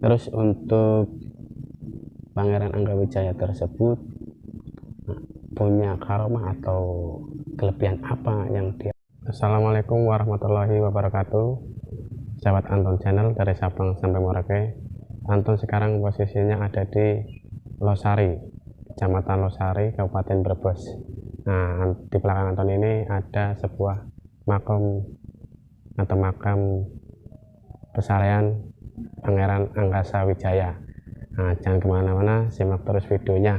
Terus untuk Pangeran Anggawijaya tersebut punya karomah atau kelebihan apa yang dia. Assalamualaikum warahmatullahi wabarakatuh, sahabat Anton Channel dari Sabang sampai Merauke. Anton sekarang posisinya ada di Losari, Kecamatan Losari, Kabupaten Brebes. Nah, di belakang Anton ini ada sebuah makam atau makam pesarian Pangeran Anggasawijaya. Nah, jangan kemana-mana, simak terus videonya.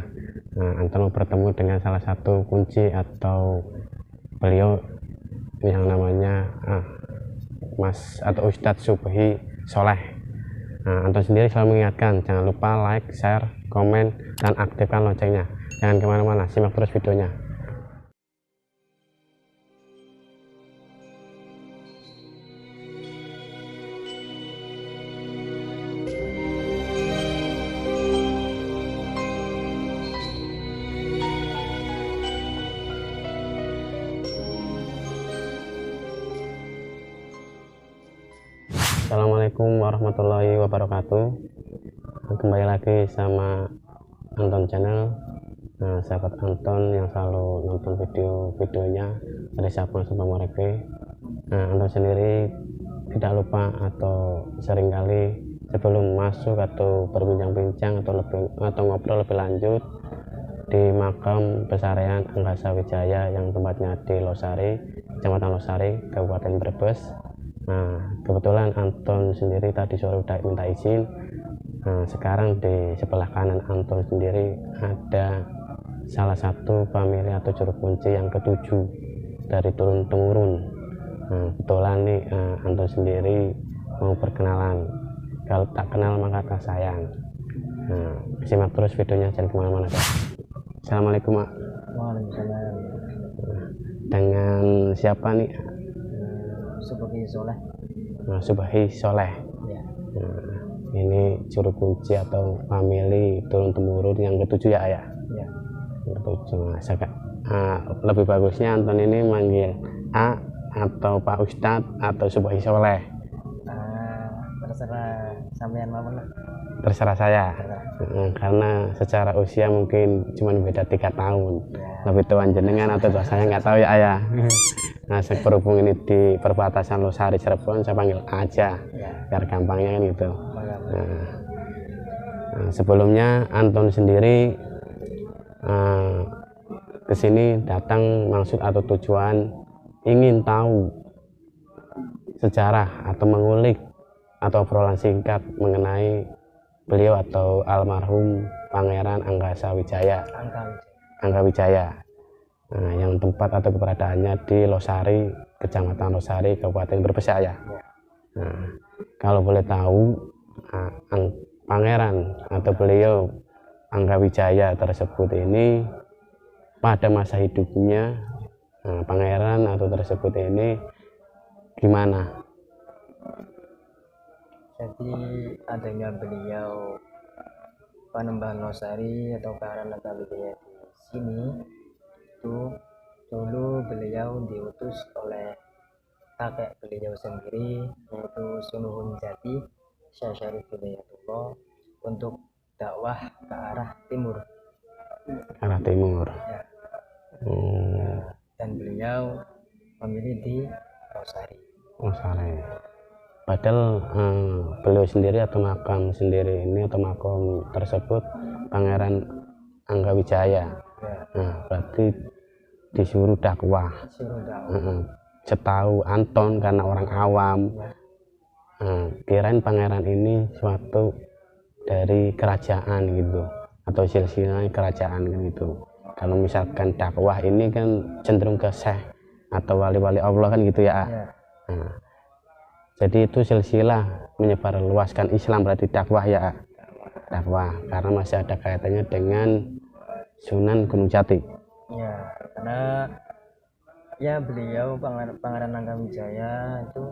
Nah, Anton mau bertemu dengan salah satu kunci atau beliau yang namanya Mas atau Ustadz Subhi Soleh. Nah, Anton sendiri selalu mengingatkan jangan lupa like, share, komen, dan aktifkan loncengnya. Jangan kemana-mana, simak terus videonya. Assalamualaikum warahmatullahi wabarakatuh. Kembali lagi sama Anton Channel. Nah, sahabat Anton yang selalu nonton videonya dari Sabang sampai Merauke. Nah, Anton sendiri tidak lupa atau seringkali sebelum masuk atau berbincang-bincang atau ngobrol lebih lanjut di makam pesarian Anggasawijaya yang tempatnya di Losari, Kecamatan Losari, Kabupaten Brebes. Nah, kebetulan Anton sendiri tadi sore udah minta izin. Nah, sekarang di sebelah kanan Anton sendiri ada salah satu famili atau juru kunci yang ketujuh dari turun temurun. Nah, kebetulan nih Anton sendiri mau perkenalan. Kalau tak kenal maka tak sayang. Nah, simak terus videonya, jangan kemana-mana. Assalamualaikum, Mak. Waalaikumsalam. Dengan siapa nih? Subhi Soleh. Nah, Subhi Soleh. Ya. Nah, ini juru kunci atau famili turun temurun yang ketujuh ya, Ayah? Ya. Ketujuh. Lebih bagusnya Anton ini manggil A atau Pak Ustadz atau Subhi Soleh. Terserah sampean mau lah. Terserah saya. Karena secara usia mungkin cuma beda 3 tahun. Ya. Lebih tua jenengan atau tua saya nggak tahu ya, Ayah. Nah, berhubung ini di perbatasan Losari Cirebon, saya panggil aja ya, biar gampangnya kan gitu. Nah, sebelumnya Anton sendiri ke sini datang maksud atau tujuan ingin tahu sejarah atau mengulik atau obrolan singkat mengenai beliau atau almarhum Pangeran Anggasawijaya. Nah, yang tempat atau keberadaannya di Losari, Kecamatan Losari, Kabupaten Brebes ya. Nah, kalau boleh tahu, Pangeran atau beliau Anggawijaya tersebut ini pada masa hidupnya, Pangeran atau tersebut ini gimana? Jadi adanya beliau Panembahan Losari atau Pangeran Anggawijaya di sini itu dulu beliau diutus oleh kakek beliau sendiri, yaitu Sunuhun Jati Syekh Syarif Hidayatullah, untuk dakwah ke arah timur. Ya. Dan beliau memilih di Losari. Padahal beliau sendiri atau makam sendiri ini atau makam tersebut Pangeran Anggawijaya. Nah, berarti disuruh dakwah. Setahu Anton karena orang awam, kirain pangeran ini suatu dari kerajaan gitu atau silsilah kerajaan kan gitu. Kalau misalkan dakwah ini kan cenderung ke syekh atau wali-wali Allah kan gitu ya. Nah, jadi itu silsilah menyebar luaskan Islam, berarti dakwah ya. Dakwah karena masih ada kaitannya dengan Sunan Gunung Jati. Ya, karena ya beliau Pangeran Anggawijaya itu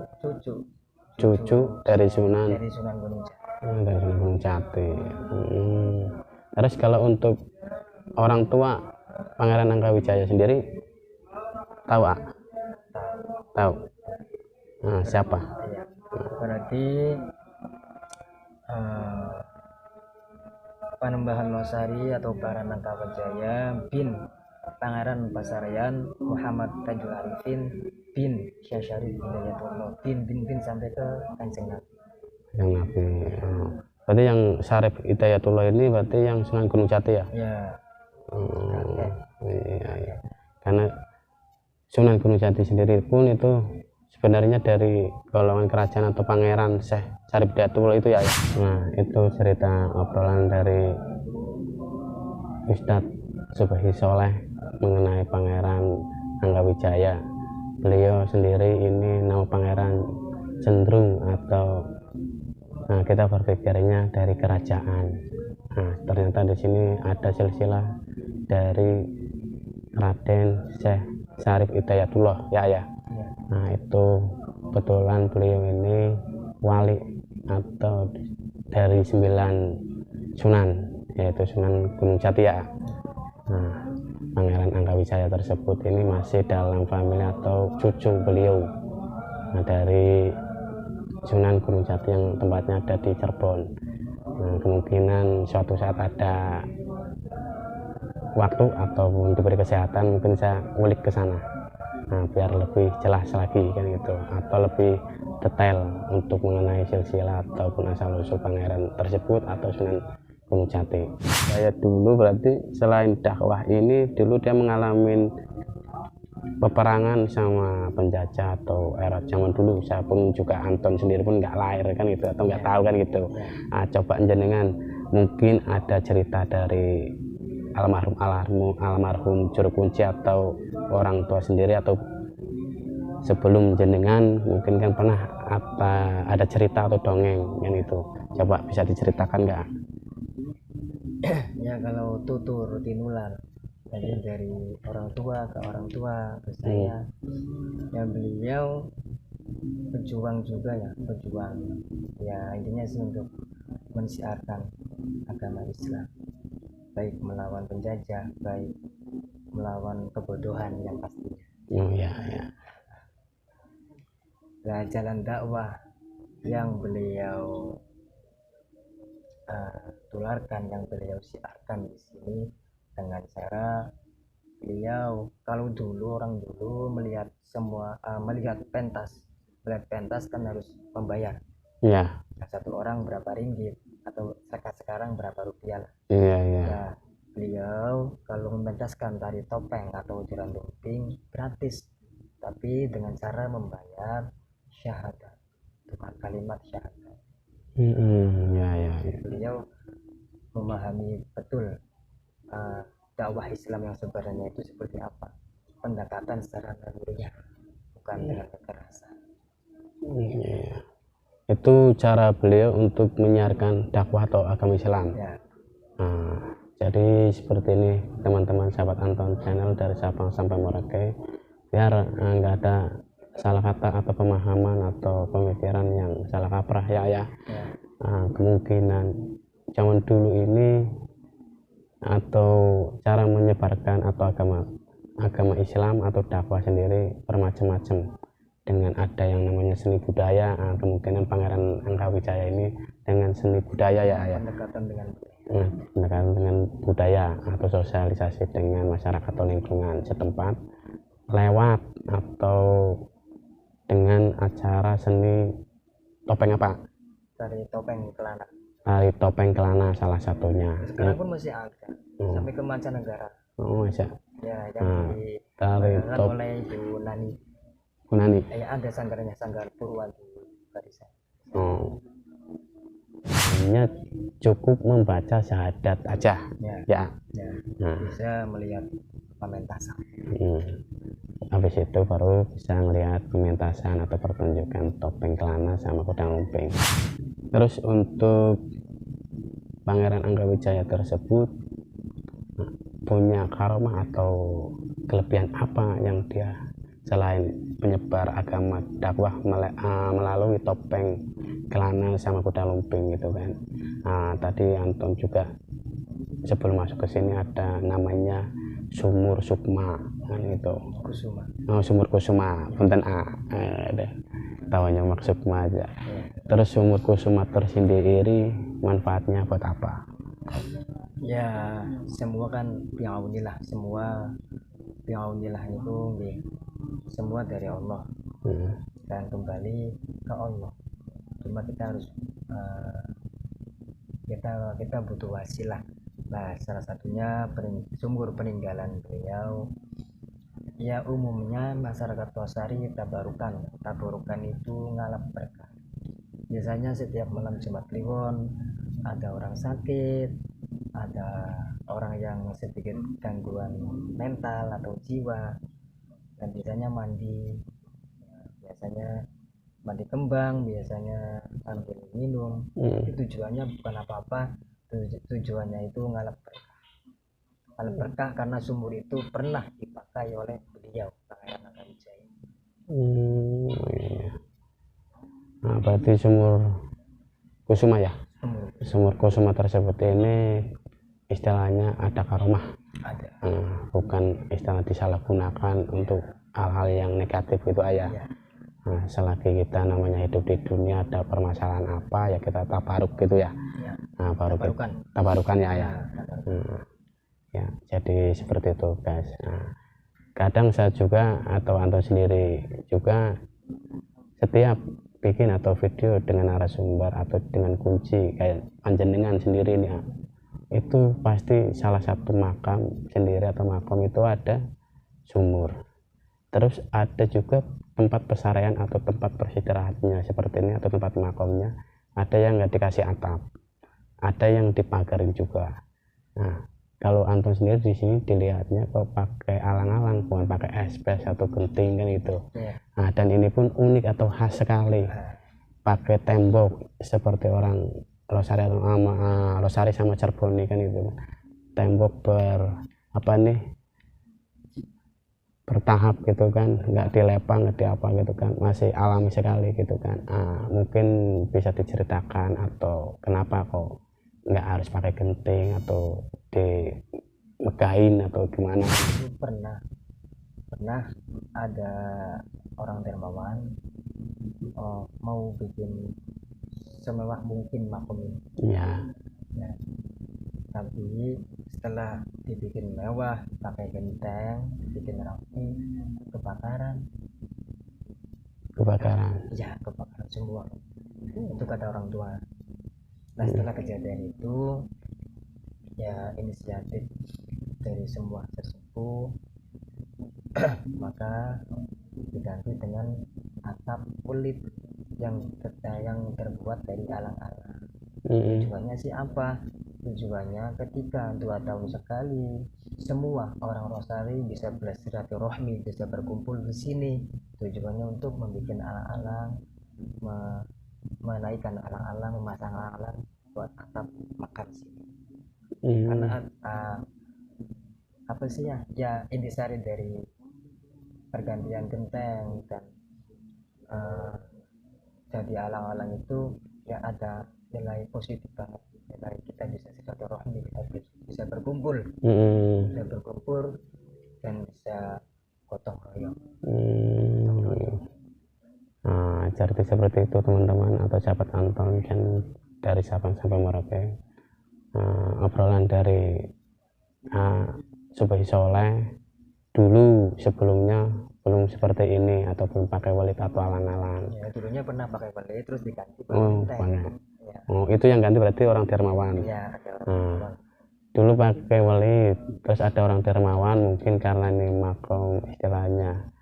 cucu dari Sunan Gunung Jati. Dari Sunan Gunung Jati. Terus kalau untuk orang tua Pangeran Anggawijaya sendiri tahu, tahu. Nah, siapa? Berarti Panembahan Losari atau Baranangkawijaya bin Pangeran Pasarian Muhammad Tajul Arifin bin Syekh Syarif Hidayatullah bin sampai ke Kanjeng Nabi. Yang Nabi. Berarti yang Syarif Hidayatullah ini berarti yang Sunan Gunung Jati ya? Ya. Iya. Karena Sunan Gunung Jati sendiri pun itu sebenarnya dari golongan kerajaan atau pangeran Syekh Syarif Hidayatullah itu ya. Nah, itu cerita obrolan dari Ustadz Subhi Soleh mengenai Pangeran Anggawijaya. Beliau sendiri ini nama pangeran cenderung atau kita berpikirnya dari kerajaan. Nah, ternyata di sini ada silsilah dari Raden Syekh Syarif Hidayatullah ya. Nah, itu kebetulan beliau ini wali atau dari 9 sunan, yaitu Sunan Gunung Jati ya. Nah, Pangeran Anggawijaya tersebut ini masih dalam famili atau cucu beliau. Nah, dari Sunan Gunung Jati yang tempatnya ada di Cirebon. Nah, kemungkinan suatu saat ada waktu ataupun diberi kesehatan mungkin saya ulik ke sana. Nah, biar lebih jelas lagi kan gitu, atau lebih detail untuk mengenai silsilah ataupun asal usul pangeran tersebut atau Sunan Gunung Jati. Saya dulu berarti selain dakwah ini dulu dia mengalami peperangan sama penjajah atau era zaman dulu. Saya pun juga Anton sendiri pun nggak lahir kan gitu atau nggak tahu kan gitu. Coba jenengan mungkin ada cerita dari almarhum juru kunci atau orang tua sendiri atau sebelum jenengan mungkin kan pernah ada cerita atau dongeng yang itu, coba bisa diceritakan nggak? Ya, kalau tutur tinular jadi dari orang tua ke orang tua ke saya, ya beliau pejuang juga ya, intinya sih untuk mensiarkan agama Islam, baik melawan penjajah, baik melawan kebodohan yang pastinya. Ya. Nah, jalan dakwah yang beliau tularkan, yang beliau siarkan di sini dengan cara beliau, kalau orang dulu melihat pentas kan harus membayar. Iya. Satu orang berapa ringgit atau sekarang berapa rupiah lah. Iya. Nah, beliau kalau mementaskan tari topeng atau ujuran lumping gratis, tapi dengan cara membayar syahadat, dengan kalimat syahadat. Ya. Beliau memahami betul dakwah Islam yang sebenarnya itu seperti apa, pendekatan secara naluriah, bukan dengan kekerasan. Itu cara beliau untuk menyiarkan dakwah atau agama Islam. Ya. Jadi seperti ini teman-teman sahabat Anton channel dari Sabang sampai Merauke, biar nggak ada salah kata atau pemahaman atau pemikiran yang salah kaprah ya. Kemungkinan zaman dulu ini atau cara menyebarkan atau agama Islam atau dakwah sendiri bermacam-macam, dengan ada yang namanya seni budaya. Kemungkinan Pangeran Anggawijaya ini dengan seni budaya ya. Pendekatan dengan budaya atau sosialisasi dengan masyarakat atau lingkungan setempat lewat atau dengan acara seni topeng apa? Tari topeng kelana. Tari topeng kelana salah satunya. Sekarang pun masih ada sampai ke mancanegara. Masya. Ya, yang tari topeng oleh Ibu Nani. Ada sanggarnya, Sanggar Purwa di Barisan. Hanya cukup membaca syahadat aja. Ya. Bisa melihat pementasan. Habis itu baru bisa melihat pementasan atau pertunjukan topeng kelana sama kudang lumping. Terus untuk Pangeran Anggawijaya tersebut punya karomah atau kelebihan apa yang dia selain penyebar agama dakwah melalui topeng kelana sama kuda lumping gitu kan. Tadi Anton juga sebelum masuk ke sini ada namanya Sumur Sukma kan itu. Sumur Kusuma, punten tawanya maksud aja. Terus Sumur Kusuma tersendiri manfaatnya buat apa? Ya semua kan biaunilah, semua biaunilah itu nggih, semua dari Allah dan kembali ke Allah. Cuma kita harus kita butuh wasilah. Nah, salah satunya sumber peninggalan beliau. Ya umumnya masyarakat Tosari tabarukan itu ngalap berkah. Biasanya setiap malam Jumat Kliwon ada orang sakit, ada orang yang sedikit gangguan mental atau jiwa, dan biasanya biasanya mandi kembang, biasanya sambil minum. Itu tujuannya bukan apa-apa, tujuannya itu ngalap berkah karena sumur itu pernah dipakai oleh beliau Pangeran Angkawijaya. Iya. Nah, berarti sumur Kusuma ya? Sumur Kusuma tersebut ini istilahnya ada karomah. Ada. Bukan istilah disalahgunakan untuk hal-hal yang negatif gitu ayah. Ya. Nah, selagi kita namanya hidup di dunia ada permasalahan apa ya kita tabaruk gitu ya. Nah, tabarukan ya ayah. Ya, jadi seperti itu guys. Nah, kadang saya juga atau Anton sendiri juga setiap bikin atau video dengan narasumber atau dengan kunci kayak panjenengan sendiri nih, itu pasti salah satu makam sendiri atau makam itu ada sumur, terus ada juga tempat pesaraian atau tempat beristirahatnya seperti ini atau tempat makamnya, ada yang nggak dikasih atap, ada yang dipagarin juga. Nah, kalau Anton sendiri di sini dilihatnya kok pakai alang-alang, bukan pakai espres atau genting kan itu. Nah, dan ini pun unik atau khas sekali. Pakai tembok seperti orang Losari sama Cirebon kan itu. Tembok bertahap gitu kan, nggak dilepang, nggak diapa gitu kan, masih alami sekali gitu kan. Mungkin bisa diceritakan atau kenapa kok nggak harus pakai genting atau dimegahin atau gimana? Pernah ada orang dermawan mau bikin semewah mungkin makam ini. Ya. Tapi setelah dibikin mewah, pakai genteng, bikin rapi, kebakaran. Ya, kebakaran semua. Itu kata orang tua. Nah, setelah kejadian itu ya inisiatif dari semua sesepuh maka diganti dengan atap kulit yang terbuat dari alang-alang. Tujuannya sih apa? Tujuannya ketika 2 tahun sekali semua orang Rosari bisa bersilaturahmi, bisa berkumpul di sini. Tujuannya untuk membuat alang-alang, menaikkan alang-alang, memasang alang-alang buat atap makam sini. Karena apa sih ya intisari dari pergantian genteng dan jadi alang-alang itu ya ada nilai positif banget, nilai kita bisa silaturahmi, kita bisa berkumpul, dan bisa gotong royong. Nah, jadi seperti itu teman-teman atau sahabat Anton dan dari Sabang sampai Merauke. Obrolan dari Subhi Soleh dulu sebelumnya belum seperti ini atau belum pakai walid atau alang-alang. Ya, dulunya pernah pakai walid terus diganti ya. Itu yang ganti berarti orang dermawan. Ya, ada orang dulu pakai walid terus ada orang dermawan, mungkin karena ini makam istilahnya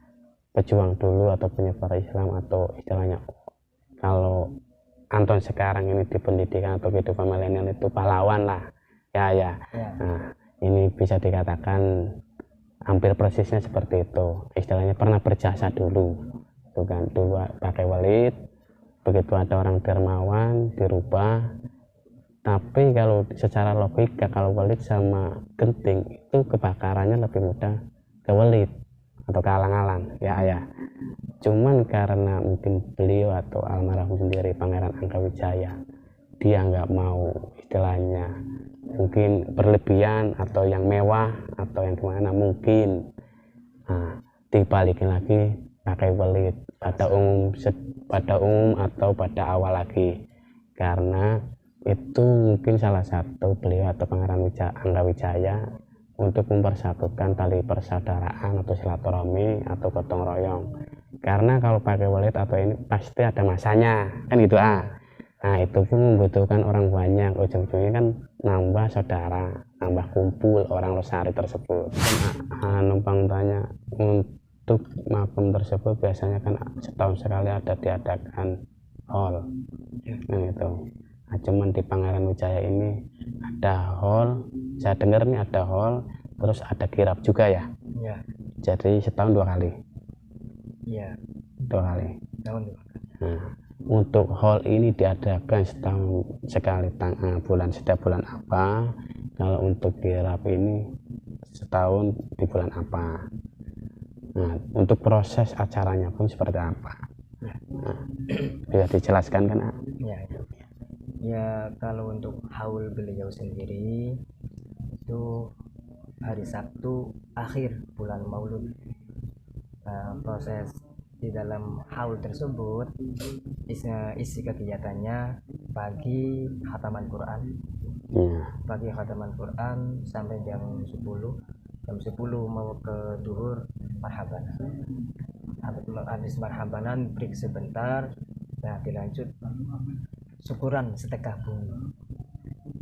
pejuang dulu atau penyebar Islam atau istilahnya kalau Anton sekarang ini di pendidikan atau kehidupan milenial itu pahlawan lah ya. Nah, ini bisa dikatakan hampir persisnya seperti itu, istilahnya pernah berjasa dulu itu kan, dulu pakai walid, begitu ada orang dermawan dirubah. Tapi kalau secara logika kalau walid sama genting itu kebakarannya lebih mudah ke walid atau ke alang-alang ya. Cuman karena mungkin beliau atau almarhum sendiri Pangeran Angkawijaya dia nggak mau istilahnya mungkin berlebihan atau yang mewah atau yang gimana, mungkin dibalikin lagi pakai walid pada umum atau pada awal lagi, karena itu mungkin salah satu beliau atau Pangeran Anggawijaya untuk mempersatukan tali persaudaraan atau silaturahmi atau gotong royong. Karena kalau pakai walid atau ini pasti ada masanya kan gitu. Nah itu pun membutuhkan orang banyak, ujung-ujungnya kan nambah saudara, nambah kumpul orang Losari tersebut. Numpang tanya, untuk makom tersebut biasanya kan setahun sekali ada diadakan hall kan itu. Nah, cuman di Pangeran Wijaya ini ada hall, saya dengar nih ada hall, terus ada kirap juga ya. Ya. Jadi setahun 2 kali. Iya. 2 kali. Tahun 2 kali. Nah, untuk hall ini diadakan setahun sekali setiap bulan apa? Kalau untuk kirap ini setahun di bulan apa? Nah, untuk proses acaranya pun seperti apa? Nah, bisa dijelaskan kan? Ya. Ya kalau untuk haul beliau sendiri itu hari Sabtu akhir bulan Maulud. Proses di dalam haul tersebut isi kegiatannya pagi khataman Quran. Pagi khataman Quran sampai jam 10 mau ke duhur marhaban. Habis marhabanan break sebentar, nah dilanjut syukuran sedekah bumi,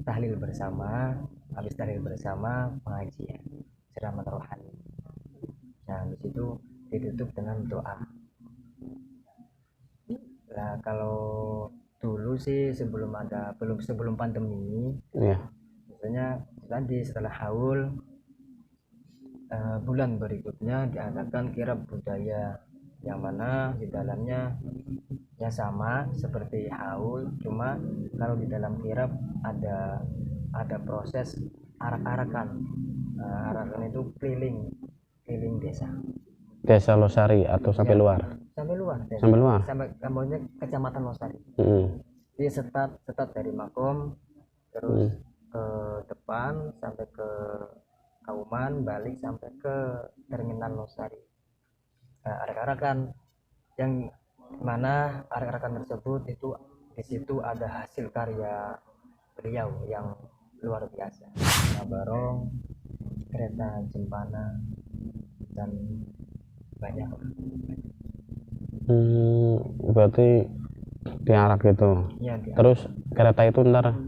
tahlil bersama, habis tahlil bersama pengajian ceramah rohani. Nah di situ ditutup dengan doa. Nah kalau dulu sih sebelum pandemi, biasanya nanti setelah haul bulan berikutnya diadakan kirab budaya, yang mana di dalamnya ya sama seperti haul, cuma kalau di dalam kirab ada proses arak-arakan. Arakan itu keliling desa Losari atau sampai luar? Sampai kampungnya kecamatan Losari. Jadi setat dari makom terus ke depan sampai ke Kauman, balik sampai ke terminal Losari. Arak-arakan yang mana arak-arakan tersebut itu di situ ada hasil karya beliau yang luar biasa. Barong, kereta Jempana, dan banyak. Berarti diarak gitu ya, terus kereta itu ntar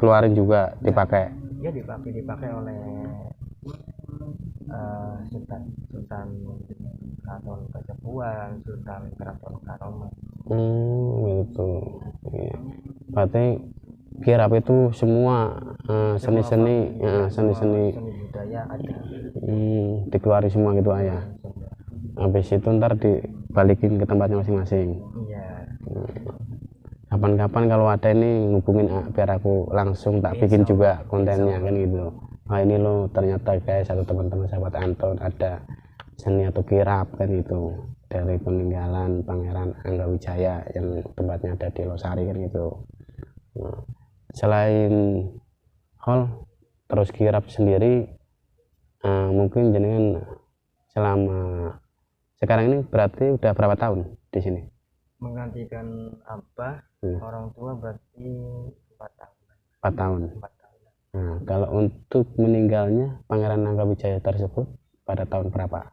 keluarin juga dipakai ya, dipakai oleh Sultan Keraton Kasepuhan, Sultan Keraton Kanoman. Gitu ya. Berarti kirap itu semua seni-seni budaya ada. Dikeluarin semua gitu ya. Habis itu ntar dibalikin ke tempatnya masing-masing. Iya. Kapan-kapan kalau ada ini ngubungin biar aku langsung tak bikin juga kontennya kan gitu. Nah ini loh ternyata guys, satu teman-teman sahabat Anton ada seni atau kirap kan gitu dari peninggalan Pangeran Anggawijaya yang tempatnya ada di Losari kan gitu. Nah, selain hall terus kirap sendiri, mungkin jenengan selama sekarang ini berarti udah berapa tahun di sini? Menggantikan apa? Orang tua berarti 4 tahun. Nah, kalau untuk meninggalnya Pangeran Anggawijaya tersebut pada tahun berapa?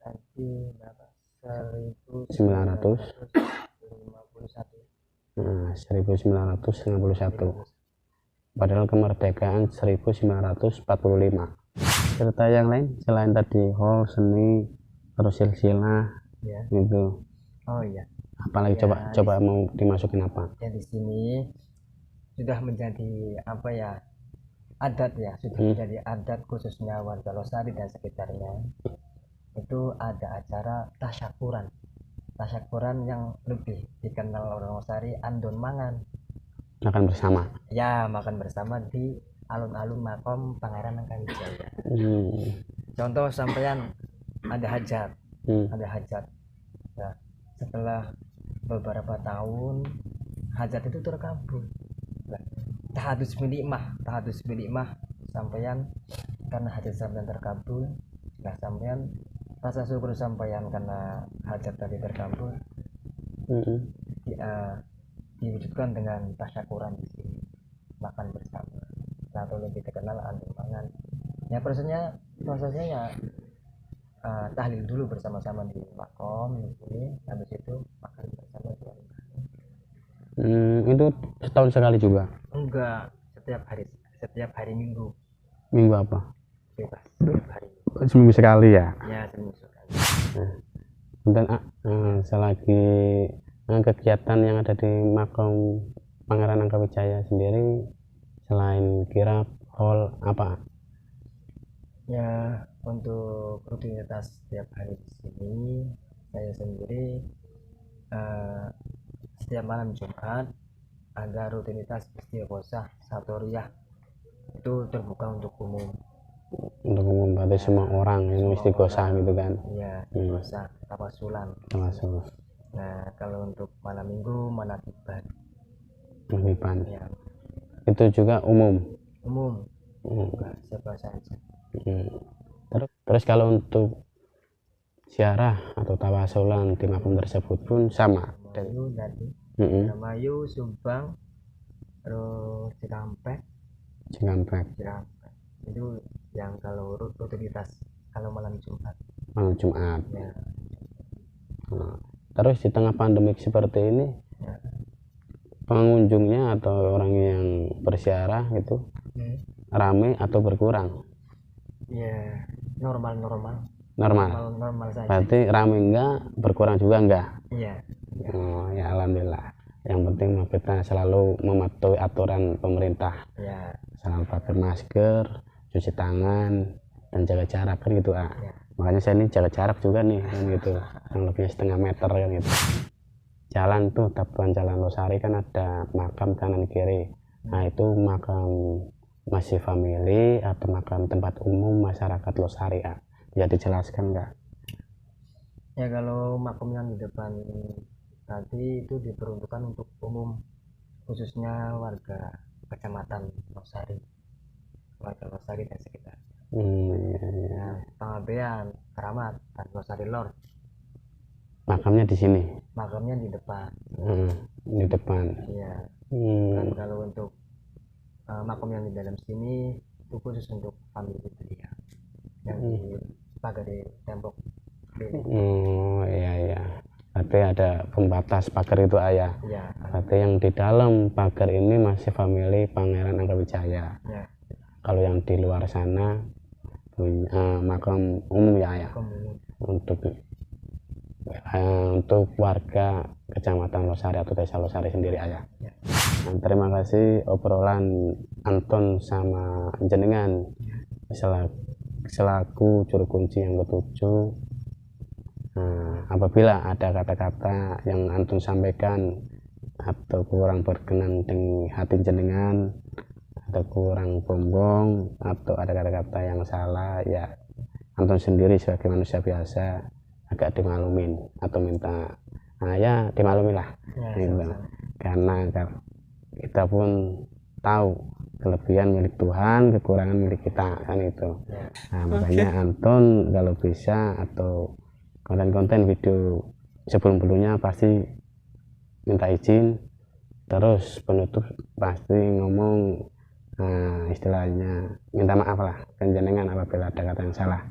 Tadi berapa? 1951. Padahal kemerdekaan 1945. Cerita yang lain selain tadi hall, seni, terus silsilah ya. Gitu. Oh iya. Apalagi ya, coba mau dimasukin apa? Ya di sini sudah menjadi apa ya? Adat ya, sudah menjadi adat khususnya warga Losari dan sekitarnya. Itu ada acara tasyakuran yang lebih dikenal orang Losari andon mangan, makan bersama ya, makan bersama di alun-alun makom Pangeran Anggawijaya. Contoh sampean ada hajat, nah, setelah beberapa tahun hajat itu terkabul. Tahadus binikmah sampean karena hajat sampean terkabul. Nah sampean rasa syukur sampean karena hajat tadi terkabul, diwujudkan dengan tasyakuran di sini. atau lebih terkenal Anton Pangan. Ya prosesnya ya tahlil dulu bersama-sama di makom ini, habis itu makan bersama di warung. Itu setahun sekali juga? Enggak, setiap hari Minggu Minggu apa? bebas setiap hari. Seminggu sekali ya? Ya seminggu sekali. Dan selagi kegiatan yang ada di makam Pangeran Angkawijaya sendiri, selain kirap, hall, apa? Ya untuk rutinitas setiap hari di sini, saya sendiri setiap malam Jumat ada rutinitas istighosah satoriyah, itu terbuka untuk umum. Untuk umum, berarti semua orang yang istighosah gitu kan? Iya, istighosah tawasulan. Tawasul. Nah kalau untuk malam minggu manatiban, Mahmiban. ya Itu juga umum. siapa saja. Terus kalau untuk ziarah atau tawasulan di makam tersebut pun sama. Mayu tadi, Mayu, Subang, terus Cikampek. Itu yang kalau rutinitas kalau malam Jumat. Ya. Terus di tengah pandemik seperti ini, pengunjungnya atau orang yang berziarah itu ramai atau berkurang? Ya normal saja. Berarti ramai enggak, berkurang juga enggak? Iya. Oh ya, alhamdulillah. Yang penting kita selalu mematuhi aturan pemerintah. Ya. Selalu pakai masker, cuci tangan, dan jaga jarak kan gitu. Ya. Makanya saya ini jaga jarak juga nih kan gitu, yang lebih setengah meter kan gitu. Jalan tuh, tapuan Jalan Losari kan ada makam kanan kiri. Nah itu makam masih family atau makam tempat umum masyarakat Losari ya? Bisa dijelaskan nggak? Ya kalau makam yang di depan tadi itu diperuntukkan untuk umum, khususnya warga kecamatan Losari, dan sekitar. Nah, Pangabean, Keramat, dan Losari Lor. Makamnya di sini? Makamnya di depan. Di depan. Iya. Dan kalau untuk makam yang di dalam sini itu khusus untuk famili beliau yang dipagari tembok. Iya. Berarti ada pembatas pagar itu ayah. Iya. Berarti yang di dalam pagar ini masih famili Pangeran Angkawijaya. Ya. Kalau yang di luar sana punya makam umum ya ayah. Untuk warga kecamatan Losari atau desa Losari sendiri ayah. Ya. Nah, terima kasih obrolan Anton sama jenengan selaku juru kunci yang ketujuh. Apabila ada kata-kata yang Anton sampaikan atau kurang berkenan dengan hati jenengan atau kurang bombong atau ada kata-kata yang salah, ya Anton sendiri sebagai manusia biasa agak dimaklumin atau minta ya dimaklumilah gitu. Karena kita pun tahu kelebihan milik Tuhan, kekurangan milik kita kan itu. Makanya Anton kalau bisa atau konten-konten video sebelum-sebelumnya pasti minta izin, terus penutup pasti ngomong istilahnya minta maaf lah kan jenengan apabila ada kata yang salah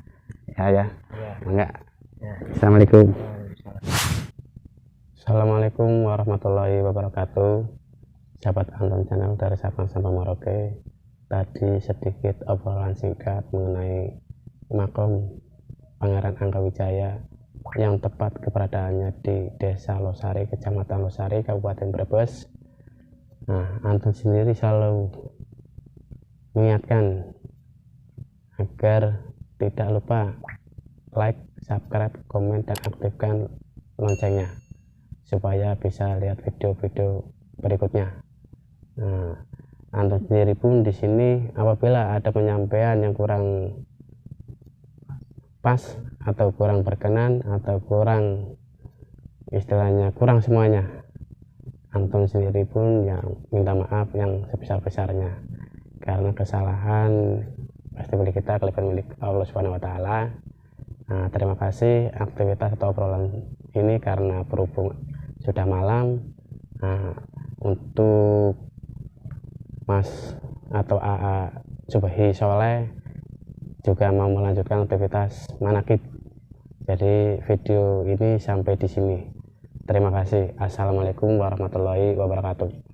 ya. Enggak. Assalamualaikum. Assalamualaikum warahmatullahi wabarakatuh. Sahabat Anton Channel dari Sabang sampai Merauke. Tadi sedikit obrolan singkat mengenai makam Pangeran Angkawijaya yang tepat keberadaannya di Desa Losari, Kecamatan Losari, Kabupaten Brebes. Nah, Anton sendiri selalu mengingatkan agar tidak lupa like, subscribe, komen, dan aktifkan loncengnya supaya bisa lihat video-video berikutnya. Nah, Anton sendiri pun di sini apabila ada penyampaian yang kurang pas atau kurang berkenan atau kurang istilahnya kurang semuanya, Anton sendiri pun yang minta maaf yang sebesar-besarnya karena kesalahan pasti milik kita, kelebihan milik Allah Subhanahu wa taala. Nah, terima kasih aktivitas atau obrolan ini karena berhubung sudah malam. Nah, untuk Mas atau AA Subhi Soleh juga mau melanjutkan aktivitas manakib. Jadi video ini sampai di sini. Terima kasih. Assalamualaikum warahmatullahi wabarakatuh.